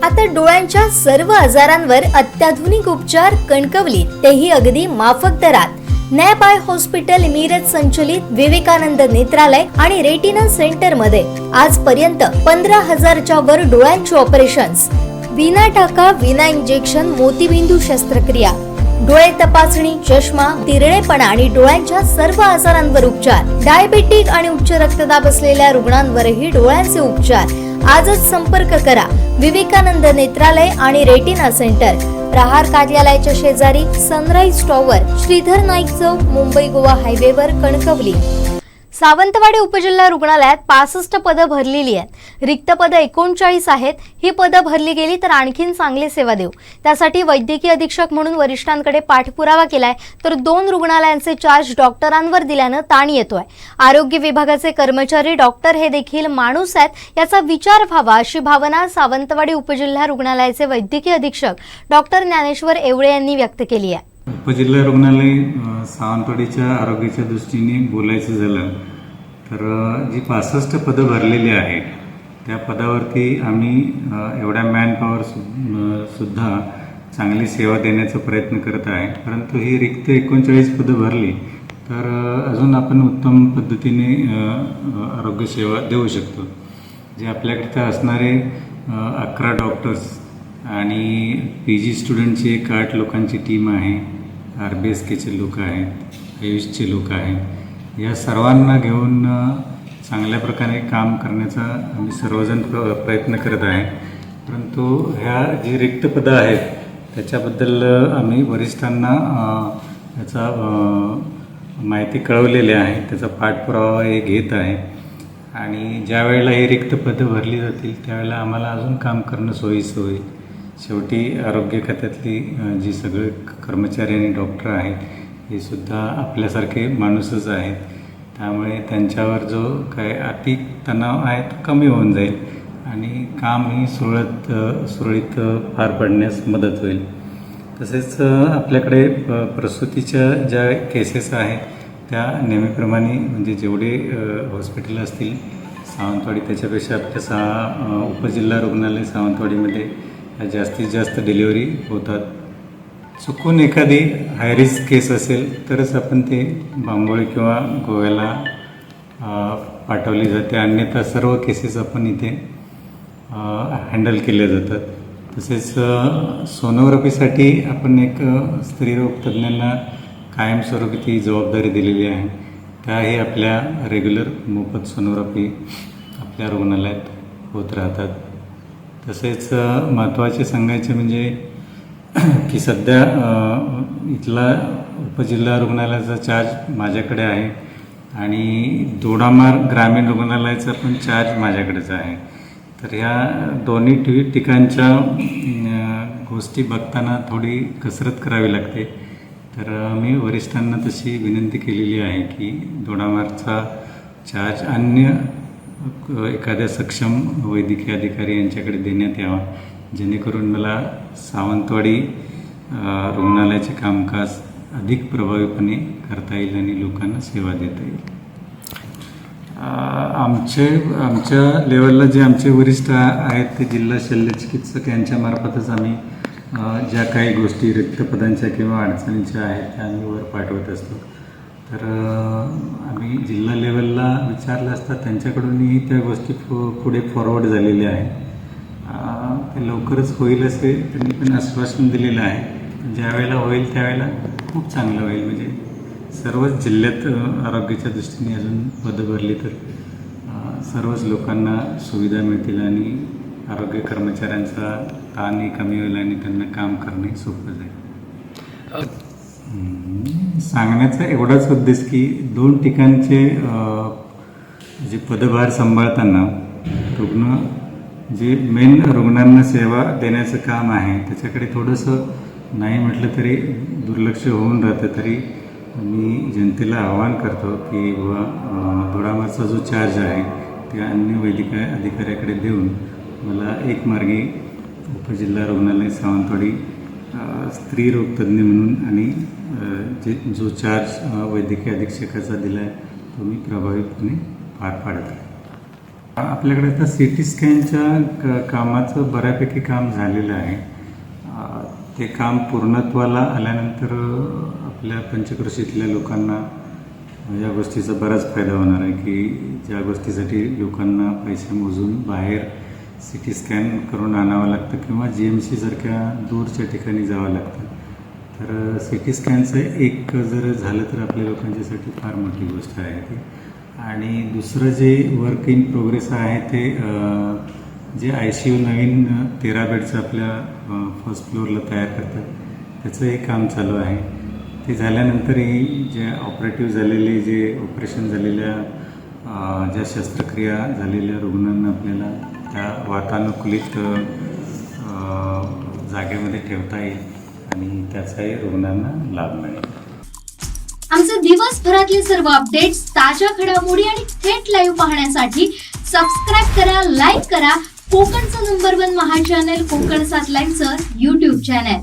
आता डोळ्यांच्या सर्व आजारांवर अत्याधुनिक उपचार कणकवलीत, तेही अगदी माफक दरात. नॅप आय हॉस्पिटल मिरज संचलित विवेकानंद नेत्रालय आणि रेटिना सेंटर मध्ये आजपर्यंत 15,000च्या वर डोळ्यांचे ऑपरेशन्स, विना टाका विना इंजेक्शन मोतीबिंदू शस्त्रक्रिया, डोळे तपासणी, चष्मा, तिरळेपणा आणि डोळ्यांच्या सर्व आजारांवर उपचार. डायबेटिक आणि उच्च रक्तदाब असलेल्या रुग्णांवरही डोळ्यांचे उपचार. आजच संपर्क करा विवेकानंद नेत्रालय आणि रेटिना सेंटर, प्रहार कार्यालयाच्या शेजारी, सनराइज टॉवर, श्रीधर नाईक चौक, मुंबई गोवा हायवेवर, कणकवली. सावंतवाडी उपजिल्हा रुग्णालयात 65 पदं भरलेली आहेत. रिक्त पदं 39 आहेत. ही पदं भरली गेली तर आणखीन चांगली सेवा देऊ. त्यासाठी वैद्यकीय अधीक्षक म्हणून वरिष्ठांकडे पाठपुरावा केलाय, तर 2 रुग्णालयांचे चार्ज डॉक्टरांवर दिल्यानं ताण येतोय. आरोग्य विभागाचे कर्मचारी, डॉक्टर हे देखील माणूस आहेत, याचा विचार व्हावा अशी भावना सावंतवाडी उपजिल्हा रुग्णालयाचे वैद्यकीय अधीक्षक डॉक्टर ज्ञानेश्वर एवळे यांनी व्यक्त केली आहे. उपजिल्हा रुग्णालय सावंतवाडीच्या आरोग्याच्या दृष्टीने बोलायचं झालं तर जी 65 पदं भरलेली आहेत त्या पदावरती आम्ही एवढ्या मॅनपॉवर सुद्धा चांगली सेवा देण्याचा प्रयत्न करत आहे. परंतु ही रिक्त 39 पदं भरली तर अजून आपण उत्तम पद्धतीने आरोग्यसेवा देऊ शकतो. जे आपल्याकडे असणारे 11 डॉक्टर्स आणि PG स्टुडंटची 8 लोकांची टीम आहे, RBSKचे लोक आहेत, आयुषचे लोक आहेत, या सर्वांना घेऊन चांगल्या प्रकारे काम करण्याचा आम्ही सर्वजण प्रयत्न करत आहे. परंतु ह्या जी रिक्त पदं आहेत त्याच्याबद्दल आम्ही वरिष्ठांना याचा माहिती कळवलेली आहे, त्याचा पाठपुरावा हे घेत आहे आणि ज्या वेळेला ही रिक्त पदं भरली जातील त्यावेळेला आम्हाला अजून काम करणं सोयीचं होईल. शेवटी आरोग्य खात्यातली जी सगळे कर्मचारी आणि डॉक्टर आहेत हे सुद्धा आपल्यासारखे माणूसच आहेत. त्यामुळे त्यांच्यावर जो काय आर्थिक तणाव आहे तो कमी होऊन जाईल आणि कामही सुरळीत पार पडण्यास मदत होईल. तसेच आपल्याकडे प्रसूतीच्या ज्या केसेस आहेत त्या नेहमीप्रमाणे म्हणजे जेवढे हॉस्पिटल असतील सावंतवाडी त्याच्यापेक्षा आपल्या उपजिल्हा रुग्णालय सावंतवाडीमध्ये जास्तीत जास्त डिलिव्हरी होतात. चुकून एखादी हाय रिस्क केस असेल तरच आपण ते बांबोळी किंवा गोव्याला पाठवली जाते, अन्यथा सर्व केसेस आपण इथे हँडल केल्या जातात. तसेच सोनोग्राफीसाठी आपण एक स्त्रीरोग तज्ज्ञांना कायमस्वरूपी ती जबाबदारी दिलेली आहे. त्याही आपल्या रेग्युलर मोफत सोनोग्राफी आपल्या रुग्णालयात होत राहतात. तसेच महत्त्वाचे सांगायचे म्हणजे की सध्या इथला उपजिल्हा रुग्णालयाचा चार्ज माझ्याकडे आहे आणि दोडामार ग्रामीण रुग्णालयाचा पण चार्ज माझ्याकडेच आहे. तर ह्या दोन्ही ठिकाणच्या गोष्टी बघताना थोडी कसरत करावी लागते. तर मी वरिष्ठांना तशी विनंती केलेली आहे की दोडामारचा चार्ज अन्य एखाद्या सक्षम वैद्यकीय अधिकारी यांच्याकडे देण्यात यावा, जेणेकरून मला सावंतवाडी रुग्णालयाचे कामकाज अधिक प्रभावीपणे करता येईल आणि लोकांना सेवा देता येईल. आमच्या लेवलला जे आमचे वरिष्ठ आहेत ते जिल्हा शल्यचिकित्सक यांच्यामार्फतच आम्ही ज्या काही गोष्टी रिक्त पदांच्या किंवा अडचणीच्या आहेत त्या आम्ही वर पाठवत असतो. तर आम्ही जिल्हा लेवलला विचारलं असता त्यांच्याकडूनही त्या गोष्टी पुढे फॉरवर्ड झालेल्या आहेत. ते लवकरच होईल असे त्यांनी पण आश्वासन दिलेलं आहे. ज्या वेळेला होईल त्यावेळेला खूप चांगलं होईल. म्हणजे सर्वच जिल्ह्यात आरोग्याच्या दृष्टीने अजून पदं भरली तर सर्वच लोकांना सुविधा मिळतील आणि आरोग्य कर्मचाऱ्यांचा ताणही कमी होईल आणि त्यांना काम करणे सोपं जाईल. सांगण्याचा एवढाच उद्देश की 2 ठिकाणचे जे पदभार सांभाळताना रुग्ण जे मेन रुग्णांना सेवा देण्याचं काम आहे त्याच्याकडे थोडंसं नाही म्हटलं तरी दुर्लक्ष होऊन राहतं. तरी मी जनतेला आवाहन करतो की दोडामारचा जो चार्ज आहे ते अन्य वैद्यकीय अधिकाऱ्याकडे देऊन मला एक मार्गी उपजिल्हा रुग्णालय सावंतवाडी स्त्रीरोग तज्ज्ञ म्हणून आणि जो चार्ज वैद्यकीय अधीक्षकाचा दिला आहे तो मी प्रभावीपणे पार पाडत आहे. आपल्याकडे आता सिटी स्कॅनच्या कामाचं बऱ्यापैकी काम झालेलं आहे. ते काम पूर्णत्वाला आल्यानंतर आपल्या पंचक्रोशीतल्या लोकांना या गोष्टीचा बराच फायदा होणार आहे की ज्या गोष्टीसाठी लोकांना पैसे मोजून बाहेर सिटी स्कॅन करून आणावं लागतं किंवा GMC सारख्या दूरच्या ठिकाणी जावं लागतं. तर सिटी स्कॅनचं एक जर झालं तर आपल्या लोकांच्यासाठी फार मोठी गोष्ट आहे ती. आणि दुसरं जे वर्क इन प्रोग्रेस आहे ते जे ICU नवीन 13 बेडचं आपल्या फर्स्ट फ्लोअरला तयार करतात त्याचंही काम चालू आहे. ते झाल्यानंतरही जे ऑपरेटिव्ह झालेले जे ऑपरेशन झालेल्या ज्या शस्त्रक्रिया झालेल्या रुग्णांना आपल्याला त्या वातानुकूलित जागेमध्ये ठेवता येईल आणि त्याचाही रुग्णांना लाभ मिळेल. आमचे दिवसभरातले सर्व अपडेट्स, ताज्या घडामोडी आणि थेट लाईव्ह पाहण्यासाठी सबस्क्राईब करा, लाईक करा कोकणचं नंबर 1 महा चॅनल कोकण 7 लाईव्हचं YouTube चॅनल.